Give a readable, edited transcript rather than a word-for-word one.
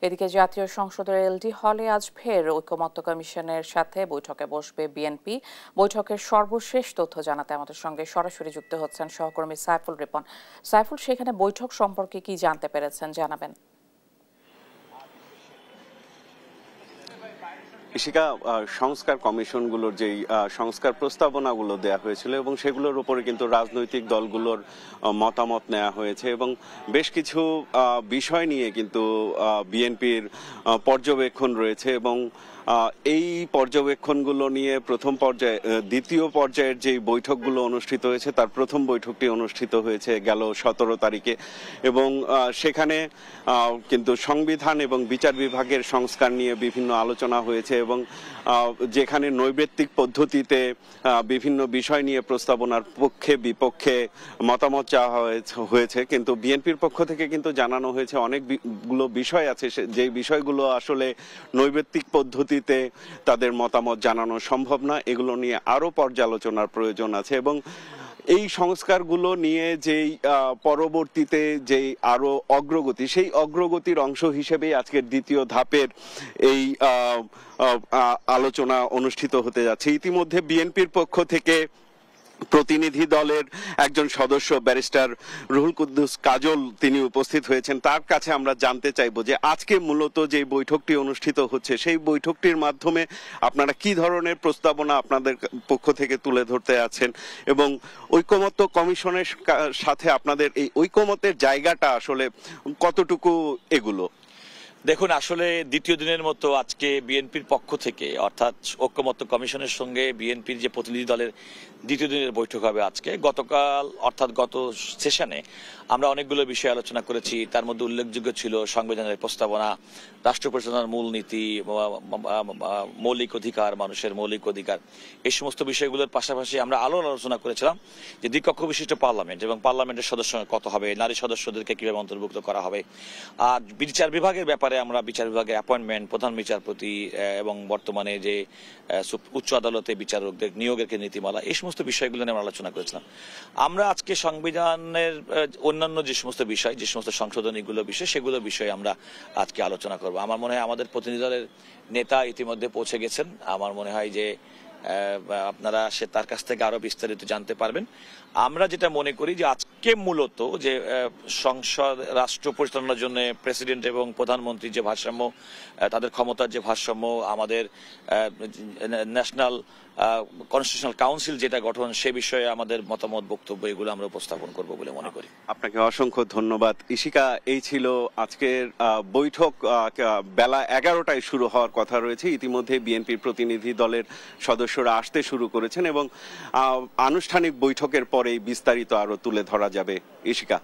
এদিকে জাতীয় সংসদের এলডি হলে আজ ফের ঐকমত্য কমিশনের সাথে বৈঠকে বসবে বিএনপি। বৈঠকের সর্বশেষ তথ্য জানাতে আমাদের সঙ্গে সরাসরি যুক্ত হচ্ছেন সহকর্মী সাইফুল রিপন। সাইফুল, সেখানে বৈঠক সম্পর্কে কি জানতে পেরেছেন জানাবেন। ইশিকা, সংস্কার কমিশনগুলোর যেই সংস্কার প্রস্তাবনাগুলো দেয়া হয়েছিল এবং সেগুলোর উপরে কিন্তু রাজনৈতিক দলগুলোর মতামত নেওয়া হয়েছে এবং বেশ কিছু বিষয় নিয়ে কিন্তু বিএনপির পর্যবেক্ষণ রয়েছে এবং এই পর্যবেক্ষণগুলো নিয়ে প্রথম পর্যায়ে দ্বিতীয় পর্যায়ের যে বৈঠকগুলো অনুষ্ঠিত হয়েছে তার প্রথম বৈঠকটি অনুষ্ঠিত হয়েছে গেল 17 তারিখে এবং সেখানে কিন্তু সংবিধান এবং বিচার বিভাগের সংস্কার নিয়ে বিভিন্ন আলোচনা হয়েছে এবং যেখানে নৈবেত্তিক পদ্ধতিতে বিভিন্ন বিষয় নিয়ে প্রস্তাবনার পক্ষে বিপক্ষে মতামত চাওয়া হয়েছে, কিন্তু বিএনপির পক্ষ থেকে কিন্তু জানানো হয়েছে অনেকগুলো বিষয় আছে যে বিষয়গুলো আসলে নৈবেত্তিক পদ্ধতিতে তাদের মতামত জানানো সম্ভব না, এগুলো নিয়ে আরো পর্যালোচনার প্রয়োজন আছে এবং এই সংস্কারগুলো নিয়ে যেই পরবর্তীতে যেই আরো অগ্রগতি, সেই অগ্রগতির অংশ হিসেবেই আজকের দ্বিতীয় ধাপের এই আলোচনা অনুষ্ঠিত হতে যাচ্ছে। ইতিমধ্যে বিএনপির পক্ষ থেকে প্রতিনিধি দলের একজন সদস্য ব্যারিস্টার রুহুল কুদ্দুস কাজল তিনি উপস্থিত হয়েছেন। তার কাছে আমরা জানতে চাইবো যে আজকে মূলত যে বৈঠকটি অনুষ্ঠিত হচ্ছে সেই বৈঠকটির মাধ্যমে আপনারা কি ধরনের প্রস্তাবনা আপনাদের পক্ষ থেকে তুলে ধরতে আছেন এবং ঐকমত্য কমিশনের সাথে আপনাদের এই ঐকমত্যের জায়গাটা আসলে কতটুকু এগুলো। দেখুন, আসলে দ্বিতীয় দিনের মতো আজকে বিএনপির পক্ষ থেকে অর্থাৎ ঐকমত্য কমিশনের সঙ্গে বিএনপির যে প্রতিনিধি দলের দ্বিতীয় দিনের বৈঠক হবে আজকে। গতকাল অর্থাৎ গত সেশনে আমরা অনেকগুলো বিষয় আলোচনা করেছি, তার মধ্যে উল্লেখযোগ্য ছিল সংবিধানের প্রস্তাবনা, রাষ্ট্র পরিচালনার মূলনীতি, মৌলিক অধিকার, মানুষের মৌলিক অধিকার, এই সমস্ত বিষয়গুলোর পাশাপাশি আমরা আলোচনা করেছিলাম যে দ্বিকক্ষ বিশিষ্ট পার্লামেন্ট এবং পার্লামেন্টের সদস্য কত হবে, নারী সদস্যদেরকে কিভাবে অন্তর্ভুক্ত করা হবে, আর বিচার বিভাগের ব্যাপারে আমরা বিচার বিভাগের অ্যাপয়েন্টমেন্ট, প্রধান বিচারপতি এবং বর্তমানে যে উচ্চ আদালতে বিচারকদের নিয়োগের নীতিমালা, এই সমস্ত বিষয়গুলো নিয়ে আমরা আলোচনা করেছিলাম। আমরা আজকে সংবিধানের অন্যান্য যে সমস্ত বিষয়, যে সমস্ত সংশোধনীগুলো বিষয়, সেগুলো বিষয়ে আমরা আজকে আলোচনা করব। আমার মনে হয় আমাদের প্রতিনিধি দলের নেতা ইতিমধ্যে পৌঁছে গেছেন। আমার মনে হয় যে আপনারা তার কাছ থেকে আরো বিস্তারিত জানতে পারবেন। আমরা যেটা মনে করি যে আজকে মূলত যে সংসদ রাষ্ট্র পরিচালনার জন্য প্রেসিডেন্ট এবং প্রধানমন্ত্রী যে ভারসাম্য, তাদের ক্ষমতার যে ভারসাম্য, আমাদের ন্যাশনাল কনস্টিটিউশনাল কাউন্সিল যেটা গঠন, সে বিষয়ে আমাদের মতামত, বক্তব্য এগুলো আমরা উপস্থাপন করব বলে মনে করি। আপনাকে অসংখ্য ধন্যবাদ। ইশিকা, এই ছিল আজকের বৈঠক। বেলা 11টায় শুরু হওয়ার কথা রয়েছে। ইতিমধ্যে বিএনপির প্রতিনিধি দলের সদস্যরা আসতে শুরু করেছেন এবং আনুষ্ঠানিক বৈঠকের পরেই বিস্তারিত আরো তুলে ধরা যাবে। ইশিকা।